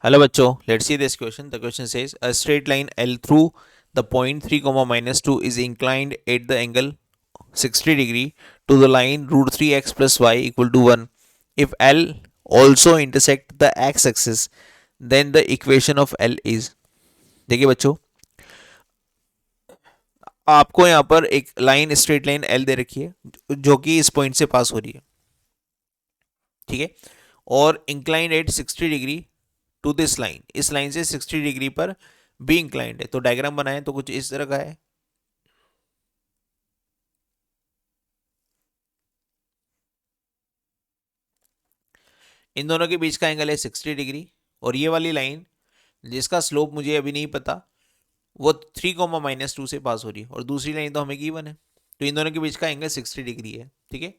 Hello बच्चों, let's see this question. The question says a straight line L through the point 3 comma minus 2 is inclined at the angle 60 degree to the line root 3x plus y equal to 1. If L also intersect the x axis, then the equation of L is. देखिए बच्चों, आपको यहाँ पर एक line straight line L दे रखी है जो कि इस पॉइंट से पास हो रही है, ठीक है, और inclined at 60 degree to this line, इस लाइन से 60 डिग्री पर भी इंक्लाइंड है। तो डायग्राम बनाए तो कुछ इस तरह का है। इन दोनों के बीच का एंगल है 60 डिग्री और ये वाली लाइन जिसका स्लोप मुझे अभी नहीं पता वो 3 कोमा माइनस 2 से पास हो रही है और दूसरी लाइन तो हमें गिवन है। तो इन दोनों के बीच का एंगल 60 डिग्री है, ठीक है।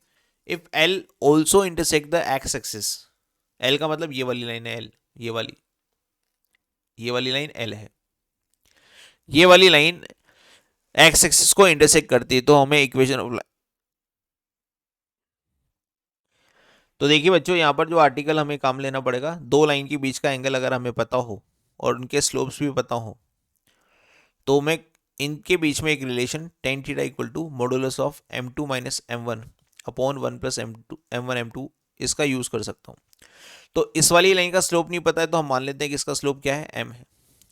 If L also intersect the x axis, L का मतलब ये वाली लाइन है, एल ये वाली लाइन एल है, ये वाली लाइन एक्स एक्सिस को इंटरसेक्ट करती है, तो हमें इक्वेशन ऑफ, तो देखिए बच्चों यहाँ पर जो आर्टिकल हमें काम लेना पड़ेगा, दो लाइन के बीच का एंगल अगर हमें पता हो और उनके स्लोप्स भी पता हो तो मैं इनके बीच में एक relation tan theta equal to modulus of m2 minus m1 upon 1 plus m1 m2 इसका यूज कर सकता हूँ। तो इस वाली लाइन का स्लोप नहीं पता है तो हम मान लेते हैं कि इसका स्लोप क्या है, m है।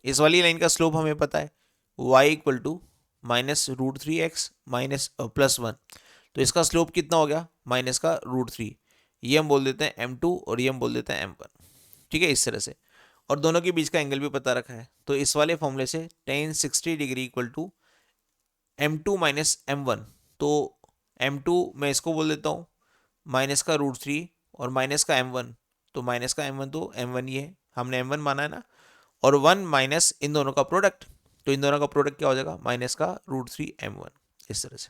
इस वाली लाइन का स्लोप हमें पता है y equal to minus root 3x minus plus 1, तो इसका स्लोप कितना हो गया, माइनस का रूट 3, ये हम बोल देते हैं m2 और ये हम बोल देते हैं m1, ठीक है, इस तरह से। और दोनों के बीच का एंगल भी पता रखा है, तो इस वाले फॉर्मूले से tan 60 degree equal to m2 minus m1, तो m2 मैं इसको बोल देता हूँ माइनस का रूट 3 और माइनस का m1, तो माइनस का m1 तो m1 ये है, हमने m1 माना है ना, और 1 माइनस इन दोनों का प्रोडक्ट, तो इन दोनों का प्रोडक्ट क्या हो जाएगा, माइनस का रूट 3 m1, इस तरह से।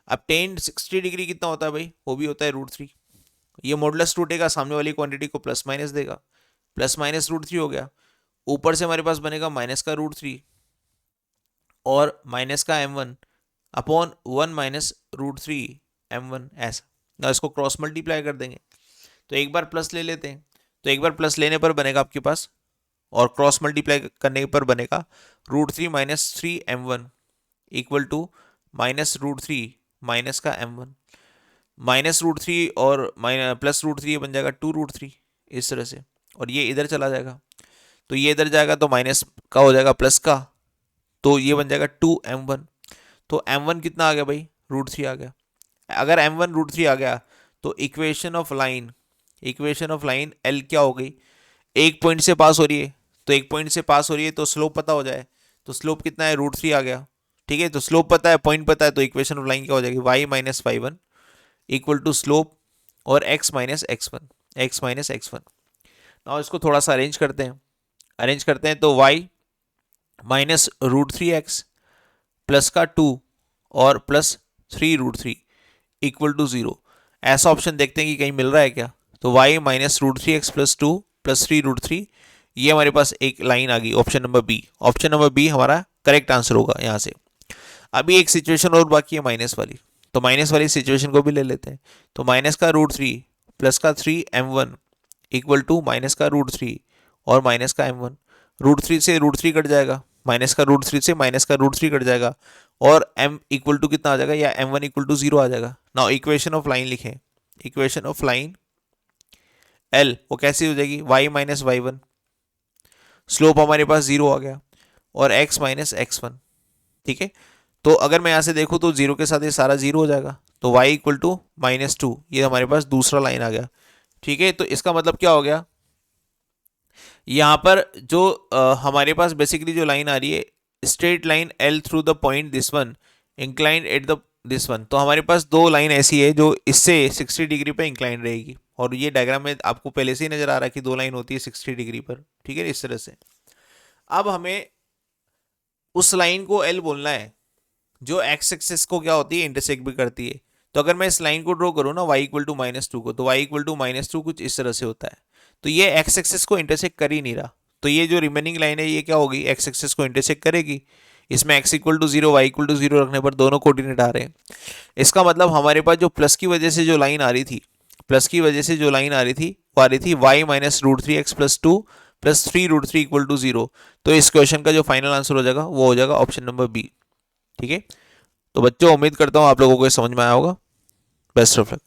अब टेन 60 डिग्री कितना होता है भाई, वो भी होता है रूट 3। ये मॉडुलस टूटेगा, सामने वाली क्वांटिटी को प्लस माइनस देगा, प्लस माइनस रूट 3 हो गया, ऊपर से हमारे पास बनेगा माइनस का रूट 3 और माइनस का m1 upon 1 minus root 3 m1, ऐसा ना, इसको क्रॉस मल्टीप्लाई कर देंगे। तो एक बार प्लस ले लेते हैं, तो एक बार प्लस लेने पर बनेगा आपके पास, और क्रॉस मल्टीप्लाई करने पर बनेगा root 3 minus 3m1 equal to minus root 3 minus का m1, माइनस रूट 3 और प्लस रूट 3 बन जाएगा 2 रूट 3, इस तरह से। और ये इधर चला जाएगा, तो ये इधर जाएगा तो माइनस का हो जाएगा प्लस का, तो ये बन जाएगा 2m1। तो m1 कितना आ गया भाई, रूट 3 आ गया। अगर m1 रूट 3 आ गया तो इक्वेशन ऑफ लाइन L क्या हो गई, एक पॉइंट से पास हो रही है, तो एक पॉइंट से पास हो रही है तो स्लोप पता हो जाए, तो स्लोप कितना है, रूट 3 आ गया, ठीक है। तो स्लोप पता है, पॉइंट पता है, तो इक्वेशन ऑफ लाइन क्या हो जाएगी, y minus Y one equal to slope और x माइनस x1। नाउ इसको थोड़ा सा अरेंज करते हैं तो y minus root 3x plus का 2 और प्लस 3 रूट 3 इक्वल टू 0, ऐसा ऑप्शन देखते हैं कि कहीं मिल रहा है क्या। तो y minus root 3x plus 2 plus 3 root 3, ये हमारे पास एक लाइन आ गई, ऑप्शन नंबर बी हमारा करेक्ट आंसर होगा यहाँ से। अभी एक सिचुएशन और बाकी है माइनस वाली, तो माइनस वाली सिचुएशन को भी ले लेते हैं। तो माइनस का रूट 3 प्लस का 3m1 इक्वल टू माइनस का रूट 3 और माइनस का m1, रूट 3 से रूट 3 कट जाएगा, माइनस का रूट 3 से माइनस का रूट 3 कट जाएगा, और m इक्वल टू कितना आ जाएगा, या m1 इक्वल टू 0 आ जाएगा। नाउ इक्वेशन ऑफ लाइन लिखें, इक्वेशन ऑफ लाइन L वो कैसी हो जाएगी, y minus Y one, slope हमारे पास 0 आ गया, और x माइनस x1, ठीक है। तो अगर मैं यहाँ से देखूँ तो 0 के साथ ये सारा 0 हो जाएगा, तो y इक्वल टू माइनस 2, ये हमारे पास दूसरा लाइन आ गया, ठीक है। तो इसका मतलब क्या हो गया, यहाँ पर जो हमारे पास बेसिकली जो लाइन आ रही है, straight line L through the point this one inclined at the this one, तो हमारे पास दो लाइन ऐसी है जो इससे 60 डिग्री पर इंक्लाइंड रहेगी, और ये डायग्राम में आपको पहले से ही नजर आ रहा है कि दो लाइन होती है 60 डिग्री पर, ठीक है, इस तरह से। अब हमें उस लाइन को L बोलना है जो एक्स एक्सिस को क्या होती है, इंटरसेक्ट भी करती है। तो अगर मैं इस लाइन को ड्रॉ करूँ ना y इक्वल टू माइनस 2 को, तो y इक्वल टू माइनस 2 कुछ इस तरह से होता है, तो ये एक्स एक्सिस को इंटरसेक्ट कर ही नहीं रहा, तो ये जो रिमेनिंग लाइन है ये क्या होगी, एक्स एक्सिस को इंटरसेक्ट करेगी। इसमें x equal to 0 Y equal to 0 रखने पर दोनों कोऑर्डिनेट आ रहे हैं। इसका मतलब हमारे पास जो प्लस की वजह से जो लाइन आ रही थी, प्लस की वजह से जो लाइन आ रही थी वो आ रही थी y minus root 3x plus 2 plus 3√3 equal to 0। तो इस क्वेश्चन का जो फाइनल आंसर हो जाएगा वो हो जाएगा ऑप्शन नंबर बी। ठीक है, तो बच्चों उम्मीद करता हूँ आप लोगों को समझ में आया होगा। Best of luck.